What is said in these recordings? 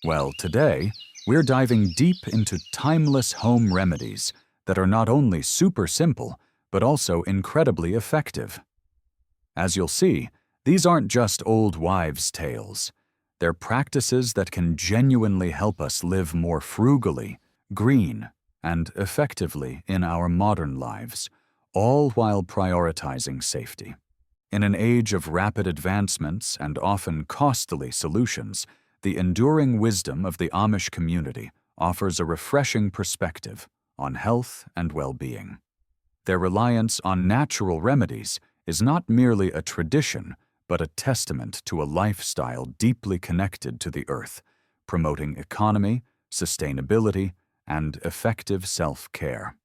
Well, today, we're diving deep into timeless home remedies that are not only super simple, but also incredibly effective. As you'll see, these aren't just old wives' tales. They're practices that can genuinely help us live more frugally, green, and effectively in our modern lives, all while prioritizing safety. In an age of rapid advancements and often costly solutions, the enduring wisdom of the Amish community offers a refreshing perspective on health and well-being. Their reliance on natural remedies is not merely a tradition, but a testament to a lifestyle deeply connected to the earth, promoting economy, sustainability, and effective self-care.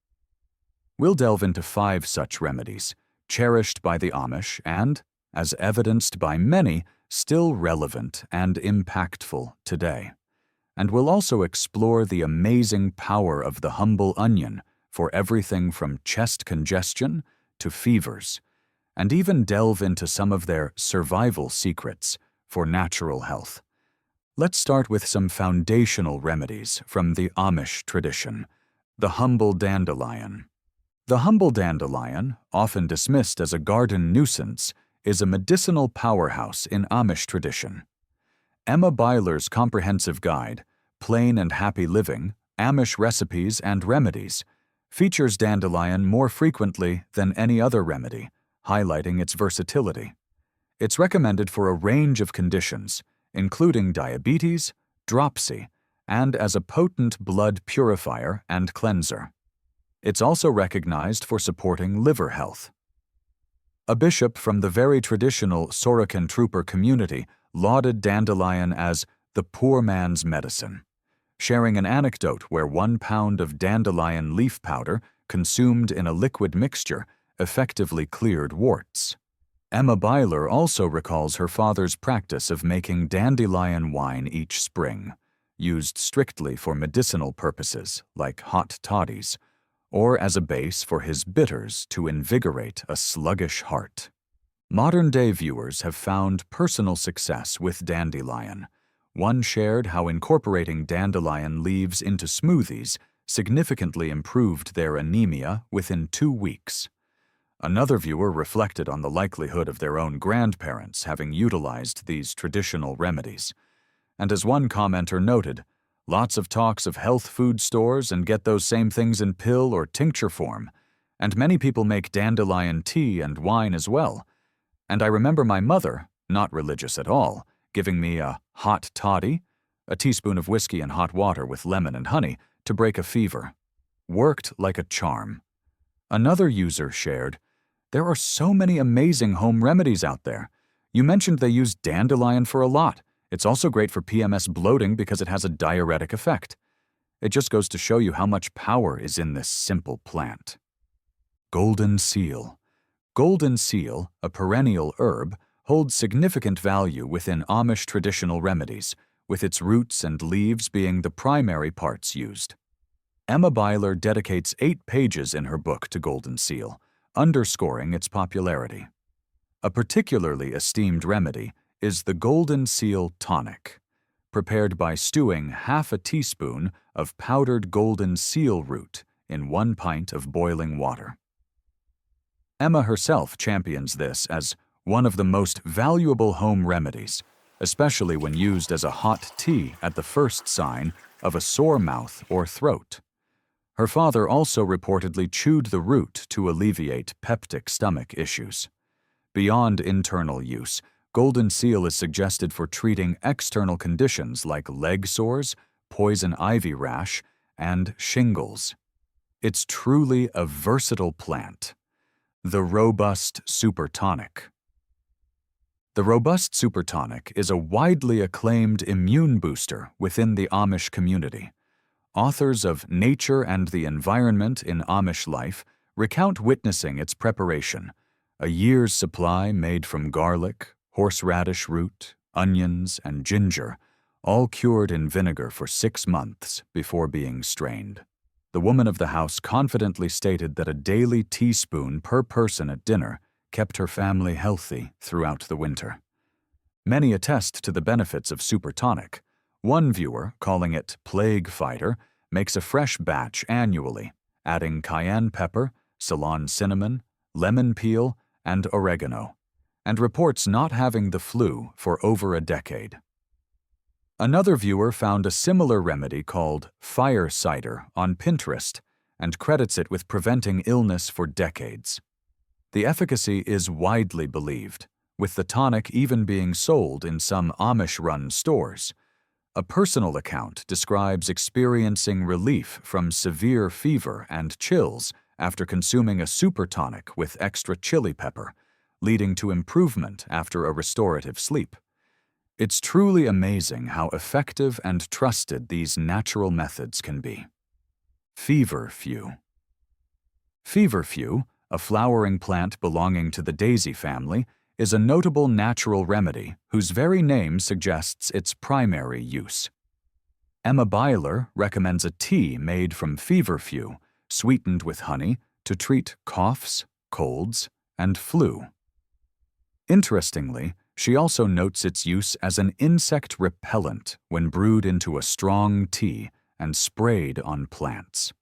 We'll delve into 5 such remedies, cherished by the Amish and, as evidenced by many, still relevant and impactful today. And we'll also explore the amazing power of the humble onion for everything from chest congestion to fevers, and even delve into some of their survival secrets for natural health. Let's start with some foundational remedies from the Amish tradition, the humble dandelion. The humble dandelion, often dismissed as a garden nuisance, is a medicinal powerhouse in Amish tradition. Emma Byler's comprehensive guide, Plain and Happy Living, Amish Recipes and Remedies, features dandelion more frequently than any other remedy, highlighting its versatility. It's recommended for a range of conditions, including diabetes, dropsy, and as a potent blood purifier and cleanser. It's also recognized for supporting liver health. A bishop from the very traditional Sorokin trooper community lauded dandelion as the poor man's medicine, sharing an anecdote where 1 pound of dandelion leaf powder consumed in a liquid mixture effectively cleared warts. Emma Byler also recalls her father's practice of making dandelion wine each spring, used strictly for medicinal purposes like hot toddies, or as a base for his bitters to invigorate a sluggish heart. Modern-day viewers have found personal success with dandelion. One shared how incorporating dandelion leaves into smoothies significantly improved their anemia within 2 weeks. Another viewer reflected on the likelihood of their own grandparents having utilized these traditional remedies. And as one commenter noted, lots of talks of health food stores and get those same things in pill or tincture form, and many people make dandelion tea and wine as well. And I remember my mother, not religious at all, giving me a hot toddy, a teaspoon of whiskey and hot water with lemon and honey, to break a fever. Worked like a charm. Another user shared, "There are so many amazing home remedies out there. You mentioned they use dandelion for a lot. It's also great for PMS bloating because it has a diuretic effect. It just goes to show you how much power is in this simple plant." Golden seal. Golden seal, a perennial herb, holds significant value within Amish traditional remedies, with its roots and leaves being the primary parts used. Emma Byler dedicates 8 pages in her book to golden seal, underscoring its popularity. A particularly esteemed remedy is the golden seal tonic, prepared by stewing half a teaspoon of powdered golden seal root in 1 pint of boiling water. Emma herself champions this as one of the most valuable home remedies, especially when used as a hot tea at the first sign of a sore mouth or throat. Her father also reportedly chewed the root to alleviate peptic stomach issues. Beyond internal use, golden seal is suggested for treating external conditions like leg sores, poison ivy rash, and shingles. It's truly a versatile plant. The robust super tonic. The robust super tonic is a widely acclaimed immune booster within the Amish community. Authors of Nature and the Environment in Amish Life recount witnessing its preparation, a year's supply made from garlic, horseradish root, onions, and ginger, all cured in vinegar for 6 months before being strained. The woman of the house confidently stated that a daily teaspoon per person at dinner kept her family healthy throughout the winter. Many attest to the benefits of super tonic. One viewer, calling it Plague Fighter, makes a fresh batch annually, adding cayenne pepper, Ceylon cinnamon, lemon peel, and oregano, and reports not having the flu for over a decade. Another viewer found a similar remedy called Fire Cider on Pinterest and credits it with preventing illness for decades. The efficacy is widely believed, with the tonic even being sold in some Amish-run stores. A personal account describes experiencing relief from severe fever and chills after consuming a super tonic with extra chili pepper, leading to improvement after a restorative sleep. It's truly amazing how effective and trusted these natural methods can be. Feverfew. Feverfew, a flowering plant belonging to the daisy family, is a notable natural remedy whose very name suggests its primary use. Emma Byler recommends a tea made from feverfew, sweetened with honey, to treat coughs, colds, and flu. Interestingly, she also notes its use as an insect repellent when brewed into a strong tea and sprayed on plants.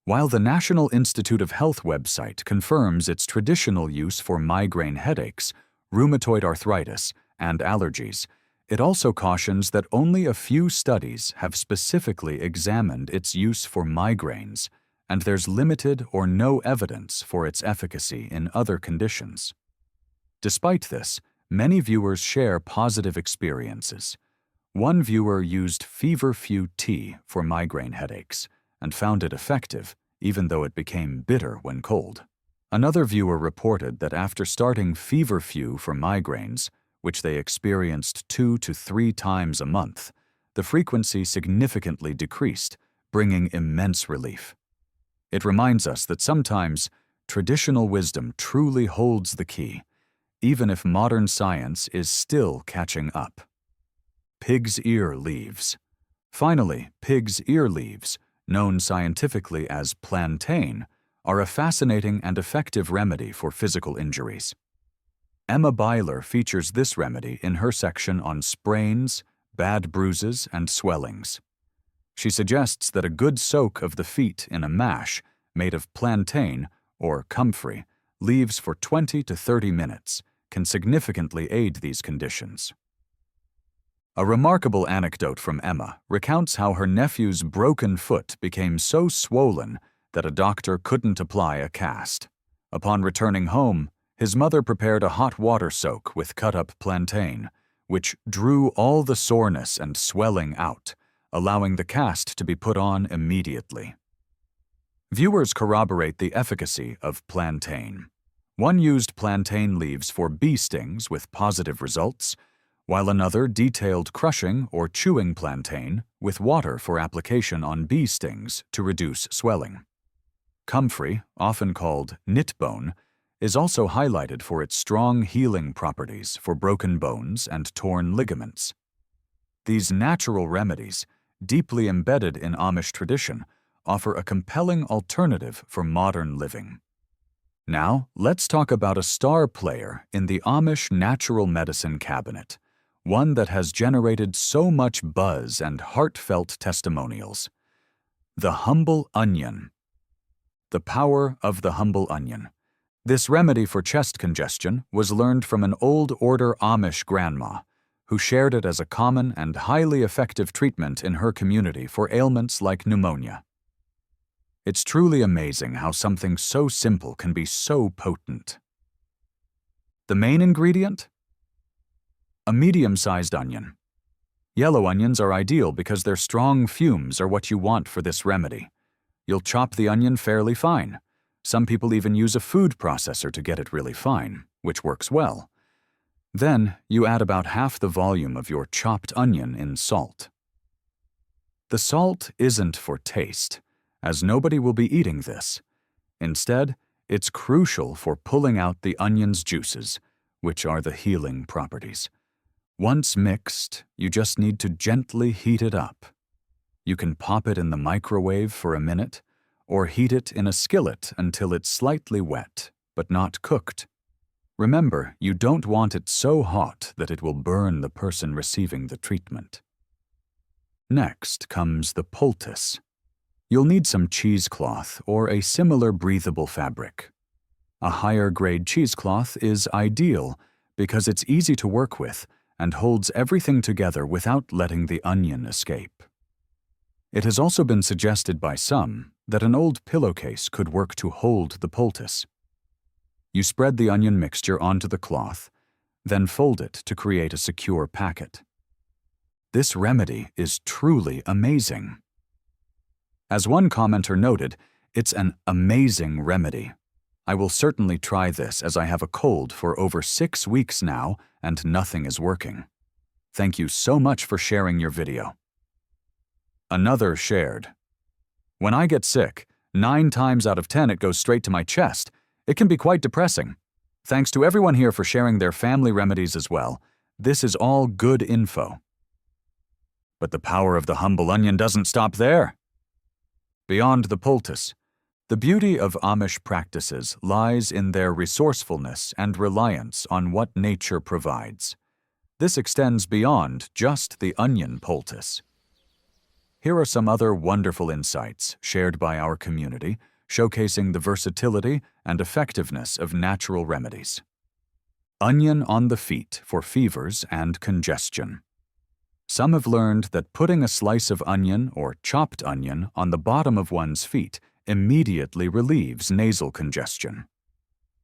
While the National Institute of Health website confirms its traditional use for migraine headaches, rheumatoid arthritis, and allergies, it also cautions that only a few studies have specifically examined its use for migraines, and there's limited or no evidence for its efficacy in other conditions. Despite this, many viewers share positive experiences. One viewer used feverfew tea for migraine headaches and found it effective, even though it became bitter when cold. Another viewer reported that after starting feverfew for migraines, which they experienced 2 to 3 times a month, the frequency significantly decreased, bringing immense relief. It reminds us that sometimes traditional wisdom truly holds the key, even if modern science is still catching up. Pig's ear leaves. Finally, pig's ear leaves, known scientifically as plantain, are a fascinating and effective remedy for physical injuries. Emma Byler features this remedy in her section on sprains, bad bruises, and swellings. She suggests that a good soak of the feet in a mash made of plantain, or comfrey, leaves for 20 to 30 minutes can significantly aid these conditions. A remarkable anecdote from Emma recounts how her nephew's broken foot became so swollen that a doctor couldn't apply a cast. Upon returning home, his mother prepared a hot water soak with cut-up plantain, which drew all the soreness and swelling out, allowing the cast to be put on immediately. Viewers corroborate the efficacy of plantain. One used plantain leaves for bee stings with positive results, while another detailed crushing or chewing plantain with water for application on bee stings to reduce swelling. Comfrey, often called knitbone, is also highlighted for its strong healing properties for broken bones and torn ligaments. These natural remedies, deeply embedded in Amish tradition, offer a compelling alternative for modern living. Now, let's talk about a star player in the Amish natural medicine cabinet, one that has generated so much buzz and heartfelt testimonials. The humble onion. The power of the humble onion. This remedy for chest congestion was learned from an old order Amish grandma, who shared it as a common and highly effective treatment in her community for ailments like pneumonia. It's truly amazing how something so simple can be so potent. The main ingredient? A medium-sized onion. Yellow onions are ideal because their strong fumes are what you want for this remedy. You'll chop the onion fairly fine. Some people even use a food processor to get it really fine, which works well. Then, you add about half the volume of your chopped onion in salt. The salt isn't for taste, as nobody will be eating this. Instead, it's crucial for pulling out the onion's juices, which are the healing properties. Once mixed, you just need to gently heat it up. You can pop it in the microwave for a minute, or heat it in a skillet until it's slightly wet, but not cooked. Remember, you don't want it so hot that it will burn the person receiving the treatment. Next comes the poultice. You'll need some cheesecloth or a similar breathable fabric. A higher grade cheesecloth is ideal because it's easy to work with and holds everything together without letting the onion escape. It has also been suggested by some that an old pillowcase could work to hold the poultice. You spread the onion mixture onto the cloth, then fold it to create a secure packet. This remedy is truly amazing. As one commenter noted, it's an amazing remedy. I will certainly try this as I have a cold for over 6 weeks now and nothing is working. Thank you so much for sharing your video. Another shared. When I get sick, 9 times out of 10 it goes straight to my chest. It can be quite depressing. Thanks to everyone here for sharing their family remedies as well. This is all good info. But the power of the humble onion doesn't stop there. Beyond the poultice, the beauty of Amish practices lies in their resourcefulness and reliance on what nature provides. This extends beyond just the onion poultice. Here are some other wonderful insights shared by our community, showcasing the versatility and effectiveness of natural remedies. Onion on the feet for fevers and congestion. Some have learned that putting a slice of onion or chopped onion on the bottom of one's feet immediately relieves nasal congestion.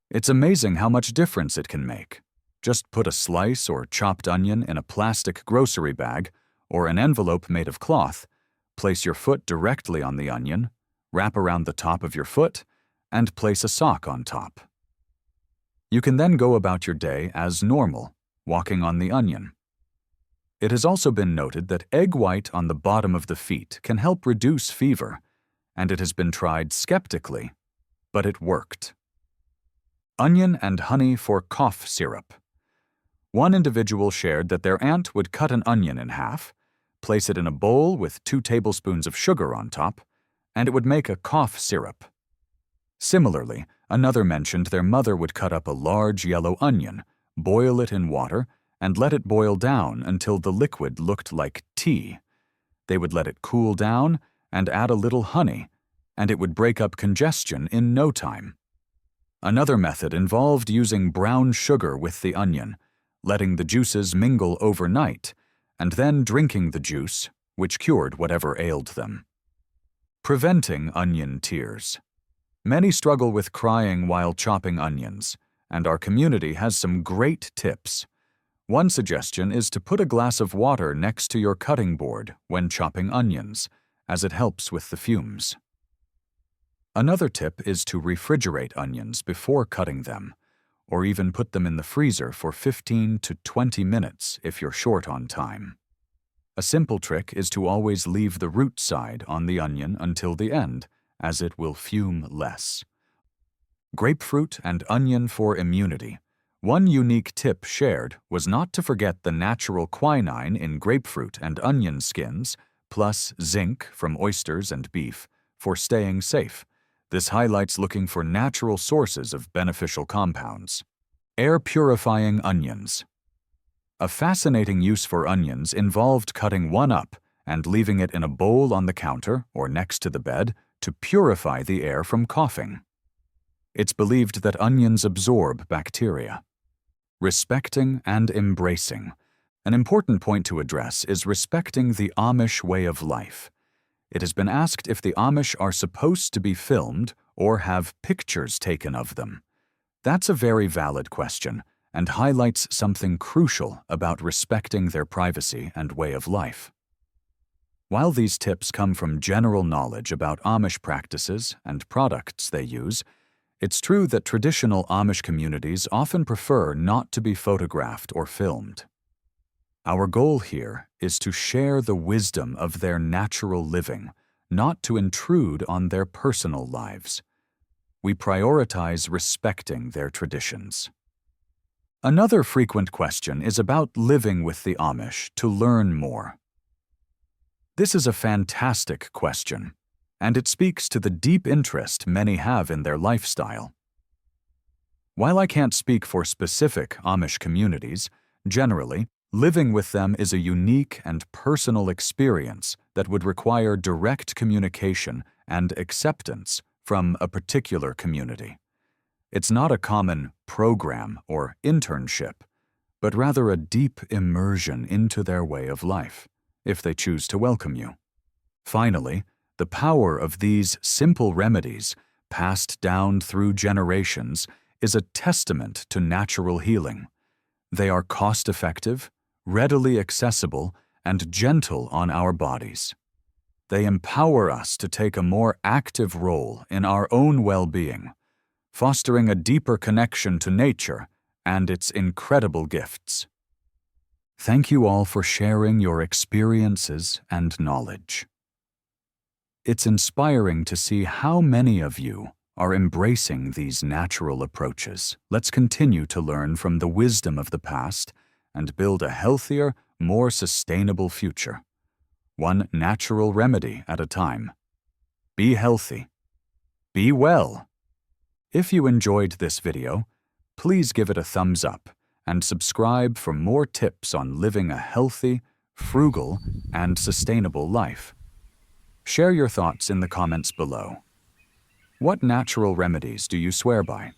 It's amazing how much difference it can make. Just put a slice or chopped onion in a plastic grocery bag or an envelope made of cloth, place your foot directly on the onion, wrap around the top of your foot, and place a sock on top. You can then go about your day as normal, walking on the onion. It has also been noted that egg white on the bottom of the feet can help reduce fever, and it has been tried skeptically, but it worked. Onion and honey for cough syrup. One individual shared that their aunt would cut an onion in half, place it in a bowl with 2 tablespoons of sugar on top, and it would make a cough syrup. Similarly, another mentioned their mother would cut up a large yellow onion, boil it in water, and let it boil down until the liquid looked like tea. They would let it cool down and add a little honey, and it would break up congestion in no time. Another method involved using brown sugar with the onion, letting the juices mingle overnight, and then drinking the juice, which cured whatever ailed them. Preventing onion tears. Many struggle with crying while chopping onions, and our community has some great tips. One suggestion is to put a glass of water next to your cutting board when chopping onions, as it helps with the fumes. Another tip is to refrigerate onions before cutting them, or even put them in the freezer for 15 to 20 minutes if you're short on time. A simple trick is to always leave the root side on the onion until the end, as it will fume less. Grapefruit and onion for immunity. One unique tip shared was not to forget the natural quinine in grapefruit and onion skins, plus zinc from oysters and beef, for staying safe. This highlights looking for natural sources of beneficial compounds. Air-purifying onions. A fascinating use for onions involved cutting one up and leaving it in a bowl on the counter or next to the bed to purify the air from coughing. It's believed that onions absorb bacteria. Respecting and embracing. An important point to address is respecting the Amish way of life. It has been asked if the Amish are supposed to be filmed or have pictures taken of them. That's a very valid question and highlights something crucial about respecting their privacy and way of life. While these tips come from general knowledge about Amish practices and products they use, it's true that traditional Amish communities often prefer not to be photographed or filmed. Our goal here is to share the wisdom of their natural living, not to intrude on their personal lives. We prioritize respecting their traditions. Another frequent question is about living with the Amish to learn more. This is a fantastic question, and it speaks to the deep interest many have in their lifestyle. While I can't speak for specific Amish communities, generally, Living with them is a unique and personal experience that would require direct communication and acceptance from a particular community. It's not a common program or internship, but rather a deep immersion into their way of life, if they choose to welcome you. Finally, the power of these simple remedies, passed down through generations, is a testament to natural healing. They are cost-effective, readily accessible, and gentle on our bodies. They empower us to take a more active role in our own well-being, fostering a deeper connection to nature and its incredible gifts. Thank you all for sharing your experiences and knowledge. It's inspiring to see how many of you are embracing these natural approaches. Let's continue to learn from the wisdom of the past and build a healthier, more sustainable future. One natural remedy at a time. Be healthy. Be well. If you enjoyed this video, please give it a thumbs up and subscribe for more tips on living a healthy, frugal, and sustainable life. Share your thoughts in the comments below. What natural remedies do you swear by?